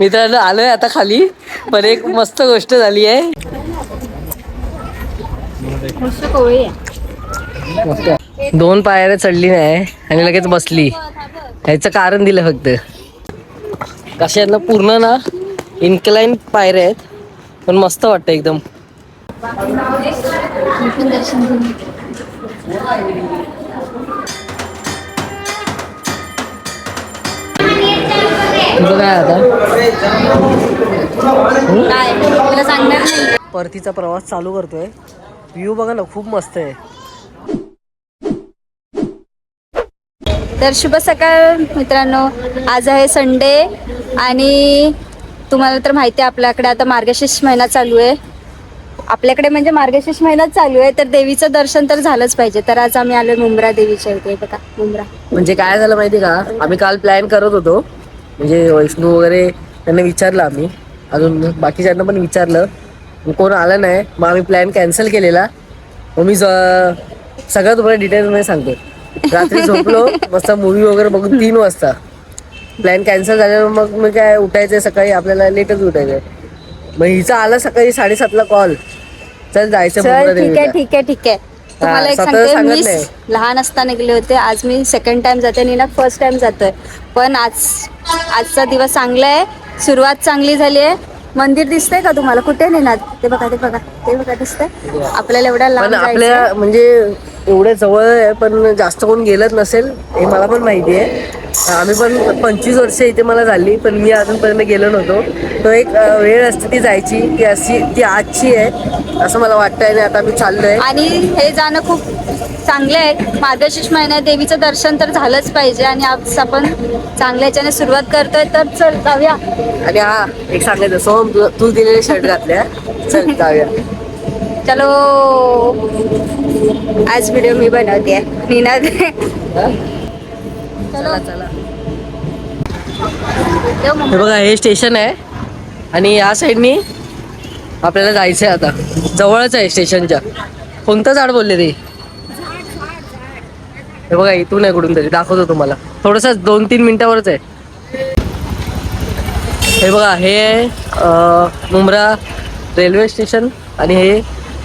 मित्रांनो आलोय आता खाली, पण एक मस्त गोष्ट झाली आहे. दोन पायऱ्या चढली नाही आणि लगेच बसली. ह्याचं कारण दिलं फक्त. कशा आहेत ना, पूर्ण ना इन्क्लाइन पायऱ्या आहेत, पण मस्त वाटतं एकदम. तुझं काय आता काय तुला सांगणार नाही. परतीचा प्रवास चालू करतोय. व्ह्यू बघा ना, खूप मस्त आहे. तर शुभ सकाळ मित्रांनो, आज आहे संडे आणि तुम्हाला तर माहिती आहे आपल्याकडे आता मार्गशीर्ष महिना चालू आहे. आपल्याकडे म्हणजे मार्गशीर्ष महिना चालू आहे, तर देवीचं दर्शन तर झालंच पाहिजे. तर आज आम्ही आलो मुंब्रा देवीच्या इथे. बघा मुंब्रा म्हणजे काय झालं माहिती का, आम्ही काल प्लॅन करत होतो, म्हणजे वैष्णू वगैरे त्यांना विचारलं आम्ही, अजून बाकीच्यांना पण विचारलं, कोण आलं नाही. मग आम्ही प्लॅन कॅन्सल केलेला. मग मी सगळं तुम्हाला डिटेल्समध्ये सांगतो. रात्री झोपलो मस्त मूवी वगैरे बघून 3 वाजता. प्लॅन कॅन्सल झाल्यावर मग मी काय उठायचं सकाळी, आपल्याला लेटच उठायचं. मग हिचा आला सकाळी 7:30ला कॉल, चल जायचं मुंब्रा देवीला. ठीक आहे. तुम्हाला एक सांगते, मी लहान असताना गेले होते. आज मी सेकंड टाइम जाते आणि ना फर्स्ट टाइम जातोय. पण आजचा दिवस चांगला आहे, सुरुवात चांगली झाली आहे. मंदिर दिसतंय का तुम्हाला? कुठे नेणार? ते बघा दिसतंय आपल्याला. एवढ्या लांब आपल्या म्हणजे एवढ्या जवळ आहे, पण जास्त कोण गेलंच नसेल हे मला पण माहिती आहे. आम्ही पण 25 वर्ष इथे मला झाली, पण मी अजूनपर्यंत गेलो नव्हतो. तो एक वेळ असते ती जायची, ती आजची आहे असं मला वाटतंय. आणि आता मी चाललोय आणि हे जाणं खूप चांगलं आहे. मार्गशीर्ष महिन्यात देवीचं दर्शन तर झालंच पाहिजे आणि आज आपण चांगल्या याच्याने सुरुवात करतोय. तर चल जाऊया. आणि हा एक सांगायचं, सोहम तू दिलेले शर्ट घातल्या, चल जाऊया. चलो, आज व्हिडिओ मी बनवते. निनाद चला. हे बघा, हे स्टेशन आहे आणि या साईडनी आपल्याला जायचं आहे. आता जवळच आहे स्टेशनच्या. कोणतं झाड बोलले ते? हे बघा, इथून आहे कुठून तरी, दाखवतो तुम्हाला. थोडंसं 2-3 मिनिटावरच आहे. हे बघा, हे आहे मुंब्रा रेल्वे स्टेशन आणि हे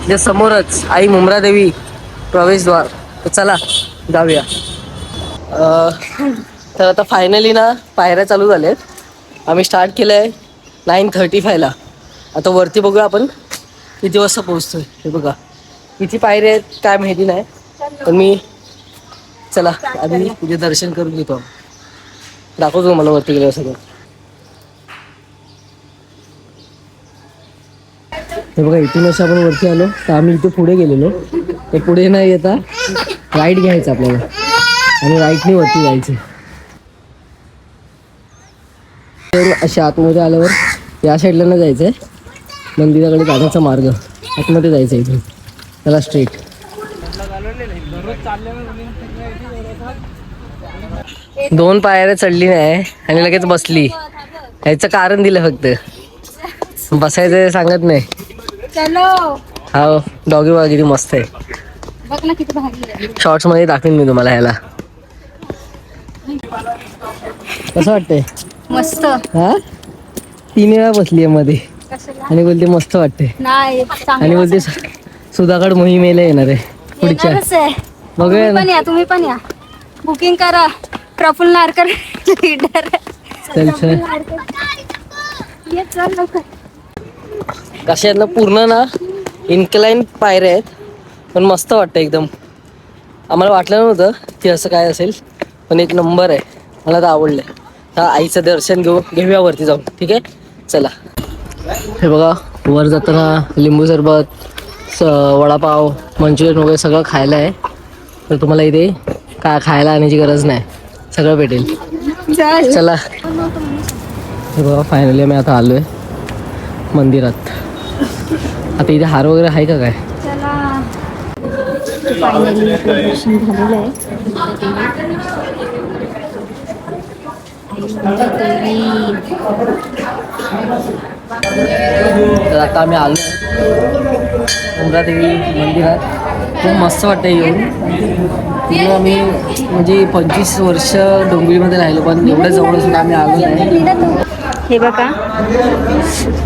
जे समोरच आई मुंब्रा देवी प्रवेशद्वार. तर चला जाऊया. तर आता फायनली ना पायऱ्या चालू झाल्यात. आम्ही स्टार्ट केलं आहे 9:35ला. आता वरती बघूया आपण किती वाजता पोहोचतोय. हे बघा किती पायऱ्या आहेत काय माहिती नाही, पण मी चला आधी तिथे दर्शन करून घेतो. दाखवतो मला वरती गेलं सगळं. हे बघा, इथून असं आपण वरती आलो, तर आम्ही इथे पुढे गेलेलो. ते पुढे नाही येता राईट घ्यायचं आपल्याला आणि राईटने वरती जायचं. अशा आतमध्ये आल्यावर या साईडला नाही जायचंय, मंदिराकडे जाण्याचा मार्ग आतमध्ये जायचं इथून. त्याला स्ट्रेट. दोन पायऱ्या चढली नाही आणि लगेच बसली. ह्याचं कारण दिलं फक्त. बसायचं सांगत नाही. हा डॉगी बघा किती मस्त आहे. बघ ना किती भारी आहे. शॉर्ट्स मध्ये दाखवेन मी तुम्हाला ह्याला. कसं वाटतंय? मस्त. हा 3 वेळा बसली मध्ये आणि बोलते मस्त वाटते. आणि बोलते सुधागड मोहिमेला येणार आहे पुढच्या. बघूया ना. तुम्ही पण या. बुकिंग करा. प्रफुल्ल नारकर लीडर. चल कशा आहेत ना, पूर्ण ना इन्क्लाइन पायऱ्या आहेत, पण मस्त वाटतं एकदम. आम्हाला वाटलं नव्हतं की असं काय असेल, पण एक नंबर आहे. मला तर आवडलं. तर आईचं दर्शन घेऊया वरती जाऊन. ठीक आहे चला. हे बघा, वर जाताना लिंबू सरबत, वडापाव, मंचुरियन वगैरे सगळं खायला आहे. तर तुम्हाला इथे काय खायला आणण्याची गरज नाही, सगळं भेटेल. चला. हे बघा, फायनली आम्ही आता आलोय मंदिरात. आता इथे हार वगैरे आहे का काय? फायनली दर्शन झालेलं आहे. तर आता आम्ही आलो मुंब्रा देवी मंदिरात. खूप मस्त वाटतं येऊन. पूर्ण आम्ही म्हणजे 25 वर्ष डोंबिवलीमध्ये राहिलो, पण एवढं जवळ असून आम्ही आलो नाही. हे बघा,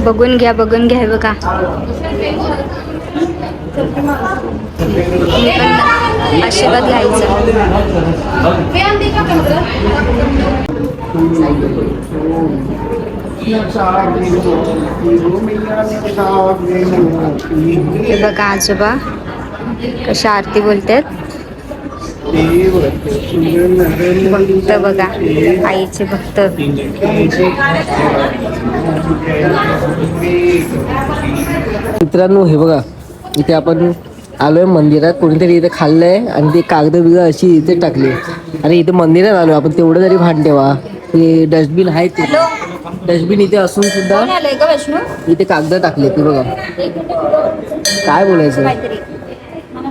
बघून घ्या हे बघा. तुम्ही पण आशीर्वाद घ्यायचा. हे बघा आजोबा कशा आरती बोलतात. भक्त बघा, आईचे भक्त. मित्रांनो हे बघा, इथे आपण आलोय मंदिरात. कोणीतरी इथे खाल्लंय आणि ते कागद बिगद अशी इथे टाकली. आणि इथे मंदिरात आलोय आपण, तेवढं तरी भान ठेवा. ते डस्टबिन आहे, ते डस्टबिन इथे असून सुद्धा इथे कागद टाकले. ते बघा, काय बोलायचं,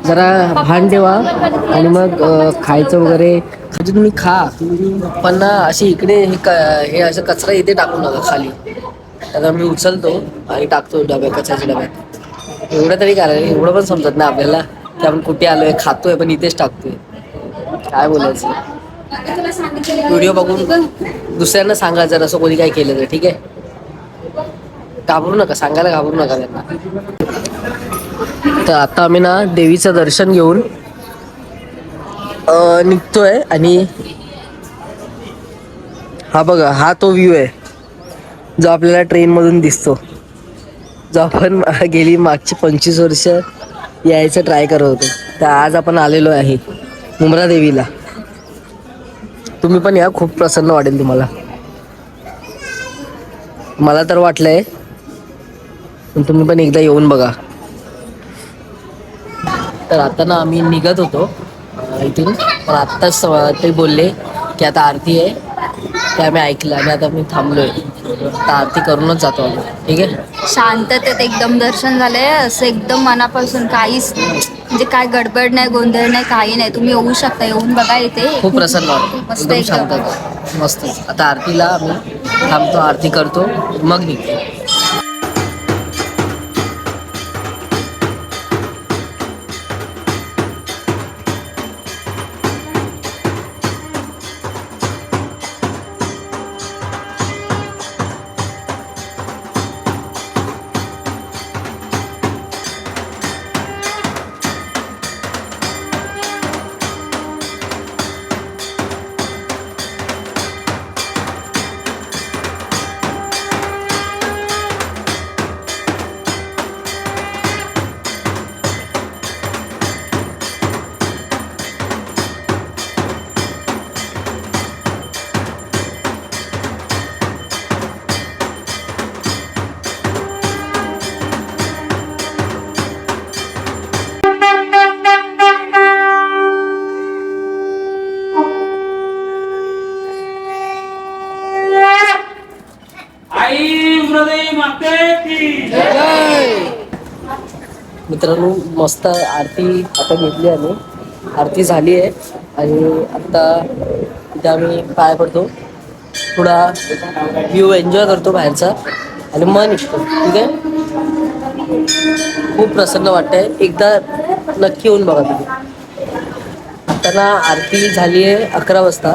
जरा भान ठेवा. आणि मग खायचं वगैरे तुम्ही खा, पण ना अशी इकडे हे असं कचरा इथे टाकू नका खाली. आता मी उचलतो आणि टाकतो कचऱ्याच्या डब्यात. एवढं तरी करायला, एवढं पण समजत नाही आपल्याला की आपण कुठे आलोय, खातोय पण इथेच टाकतोय. काय बोलायचं. व्हिडिओ बघून दुसऱ्यांना सांगा जर असं कोणी काय केलं तर, ठीक आहे. घाबरू नका, सांगायला घाबरू नका त्यांना. तर आता आम्ही ना देवीचं दर्शन घेऊन निघतोय. आणि हा बघा, हा तो व्ह्यू आहे जो आपल्याला ट्रेन मधून दिसतो, जो आपण गेली मागची 25 वर्ष यायचं ट्राय करत होतो. तर आज आपण आलेलो आहे मुंब्रा देवीला. तुम्ही पण या, खूप प्रसन्न वाटेल तुम्हाला. मला तर वाटलंय, पण तुम्ही पण एकदा येऊन बघा. तर आता ना आम्ही निघत होतो इथून, पण आत्ताच ते बोलले की आता आरती आहे. ते आम्ही ऐकलं आणि आता मी थांबलोय. आता आरती करूनच जातो आम्ही, ठीक आहे. शांततेत एकदम दर्शन झालंय, असं एकदम मनापासून. काहीच म्हणजे काय गडबड नाही, गोंधळ नाही, काही नाही. तुम्ही येऊ शकता, येऊन बघा. इथे खूप प्रसन्न वाटतं, मस्त एकदम शांत, मस्त. आता आरतीला आम्ही थांबतो, आरती करतो, मग निघतो. मित्रांनो, मस्त आरती आता घेतली आम्ही, आरती झाली आहे. आणि आता इथे आम्ही पाय पडतो, थोडा व्ह्यू एन्जॉय करतो बाहेरचा आणि मन निघतो, ठीक आहे. खूप प्रसन्न वाटतंय, एकदा नक्की येऊन बघा तुम्ही. आता ना आरती झाली आहे 11 वाजता.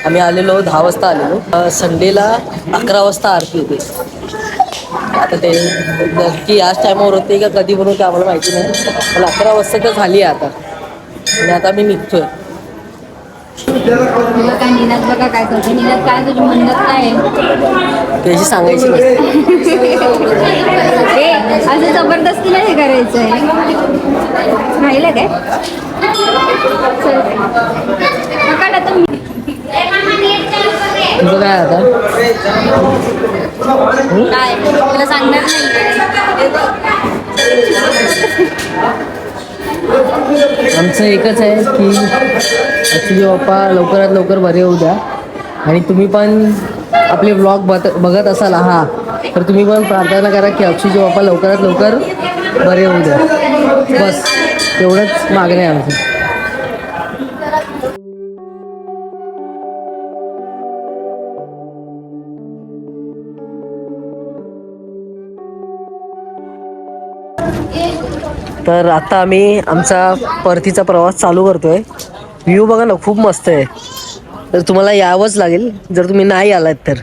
आम्ही आलेलो 10 वाजता आलेलो. संडेला 11 वाजता आरती होते. आता ते नक्की याच टायमावर होते का कधी पण होते आम्हाला माहिती नाही, पण 11 वाजता तर झाली आहे आता. आणि आता मी निघतोय. काय निनाद बघा काय करतो. निनाद काय तुझी म्हणत काय त्याची सांगायची हे असं जबरदस्ती नाही हे करायचं आहे. राहिलं काय तुझं काय आता काय तुला सांगणार नाही. आमचं एकच आहे की ॲक्च्युली बाप्पा लवकरात लवकर बरे होऊ द्या. आणि तुम्ही पण आपले ब्लॉग बघत असाल हा, तर तुम्ही पण प्रार्थना करा की अक्षयचे बाप्पा लवकरात लवकर बरे होऊ द्या. बस एवढंच मागणं आहे आमचं. तर आता आम्ही आमचा परतीचा प्रवास चालू करतोय. व्ह्यू बघा ना खूप मस्त आहे. तर तुम्हाला यावंच लागेल जर तुम्ही नाही आलात तर.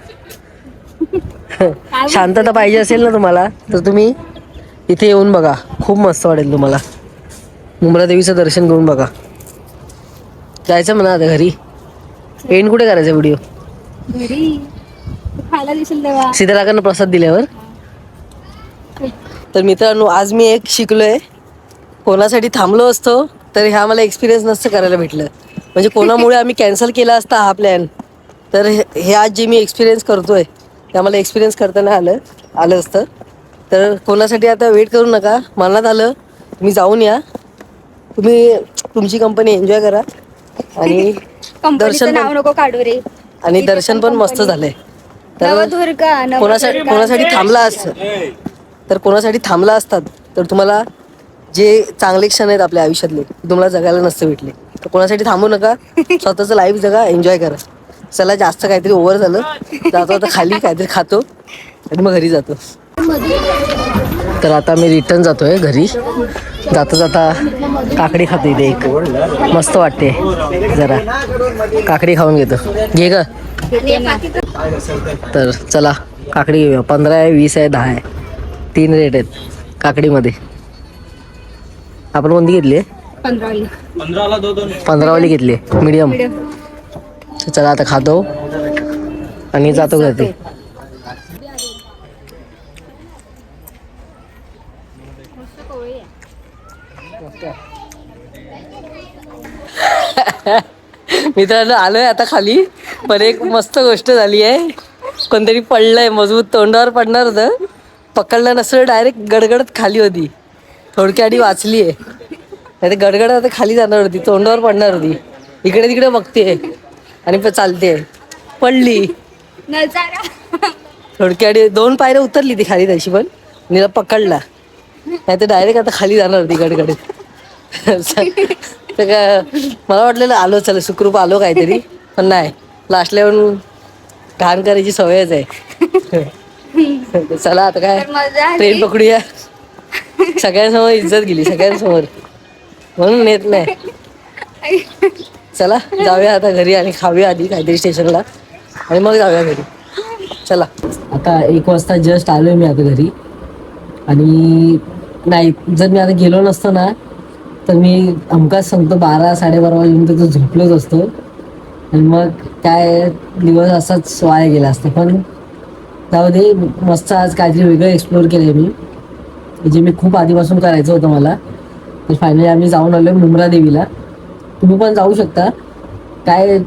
शांतता पाहिजे असेल ना तुम्हाला तर तुम्ही इथे येऊन बघा, खूप मस्त वाटेल तुम्हाला. मुंब्रा देवीचं दर्शन घेऊन बघा. जायचं म्हणा आता घरी. एंड कुठे करायचा व्हिडिओ? घरी खायला दिसेल तेव्हा. सीताराकांना प्रसाद दिल्यावर. तर मित्रांनो आज मी एक शिकलोय, कोणासाठी थांबलो असतो तर ह्या मला एक्सपिरियन्स नसतं करायला भेटलं. म्हणजे कोणामुळे आम्ही कॅन्सल केला असता हा प्लॅन, तर हे आज जे मी एक्सपिरियन्स करतोय ते आम्हाला एक्सपिरियन्स करताना आलं असतं. तर कोणासाठी आता वेट करू नका. मनात आलं तुम्ही जाऊन या, तुम्ही तुमची कंपनी एन्जॉय करा. आणि कंपनीचं नाव नको काढू रे. आणि दर्शन पण मस्त झालंय. तर नवदुर्गा कोणासाठी थांबला असतं तर कोणासाठी थांबला असतात तर तुम्हाला जे चांगले क्षण आहेत आपल्या आयुष्यातले ते तुम्हाला जगायला नसते भेटले. तर कोणासाठी थांबू नका, स्वतःचं लाईफ जगा, एन्जॉय करा. चला जास्त काहीतरी ओव्हर झालं, जातो आता खाली काहीतरी खातो आणि मग घरी जातो. तर आता मी रिटर्न जातोय घरी. जाता जाता काकडी खातो इथे एक, मस्त वाटते. जरा काकडी खाऊन घेतो. घे ग. तर चला काकडी घेऊया. 15 आहे, 20 आहे, 10 आहे, 3 रेट आहेत काकडीमध्ये. आपण कोणती घेतली? 15वाली घेतली, मीडियम. चला आता खातो आणि जातो घरी. मित्रांनो आलोय आता खाली, पण एक मस्त गोष्ट झाली आहे. कोणतरी पडलंय, मजबूत तोंडावर पडणार होतं, पकडलं नसलं डायरेक्ट गडगडत खाली होती. थोडक्या आधी वाचली आहे, नाही तर गडगड आता खाली जाणार होती, तोंडावर पडणार होती. इकडे तिकडे बघते आणि चालते, पडली. थोडक्या आधी 2 पायऱ्या उतरली ती खाली तशी, पण निला पकडला, नाही तर डायरेक्ट आता खाली जाणार होती गडगडत. तर काय मला वाटलेलं आलो, चला सुखरूप आलो काहीतरी, पण नाही, लास्टला येऊन घाण करायची सवयच आहे. चला आता काय ट्रेन पकडूया. सगळ्यांसमोर इज्जत गेली, सगळ्यांसमोर, म्हणून नेत नाही. चला जाऊया आता घरी आणि खाऊया आधी काहीतरी स्टेशनला आणि मग जाऊया घरी. चला आता 1 वाजता जस्ट आलोय मी आता घरी. आणि नाही, जर मी आता गेलो नसतो ना तर मी हमखास सांगतो 12-12:30 वाजेपर्यंत तर झोपलोच असतो. आणि मग काय दिवस असाच वाया गेला असता. पण जाऊ दे, मस्त आज काहीतरी वेगळं एक्सप्लोअर केलं मी, जे मी खूप आधीपासून करायचं होतं मला. तर फायनली आम्ही जाऊन आलो मुंब्रा देवीला. तुम्ही पण जाऊ शकता, काय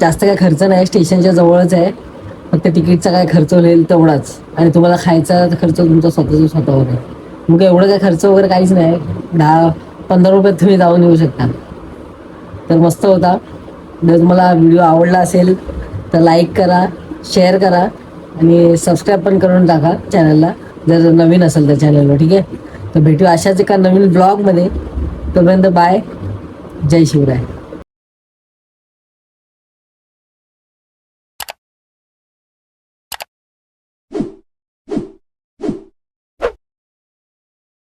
जास्त काय खर्च नाही, स्टेशनच्या जवळच आहे. फक्त तिकीटचा काय खर्च होईल तेवढाच, आणि तुम्हाला खायचा खर्च तुमचा स्वतःवर आहे. मग एवढं काय खर्च वगैरे काहीच नाही, 10-15 रुपयात तुम्ही जाऊन येऊ शकता. तर मस्त होता. जर तुम्हाला व्हिडिओ आवडला असेल तर लाईक करा, शेअर करा आणि सबस्क्राईब पण करून टाका चॅनलला, जर नवीन असेल तर चॅनलवर. ठीक आहे, तर भेटू अशाच एका नवीन ब्लॉगमध्ये. तोपर्यंत बाय, जय शिवराय.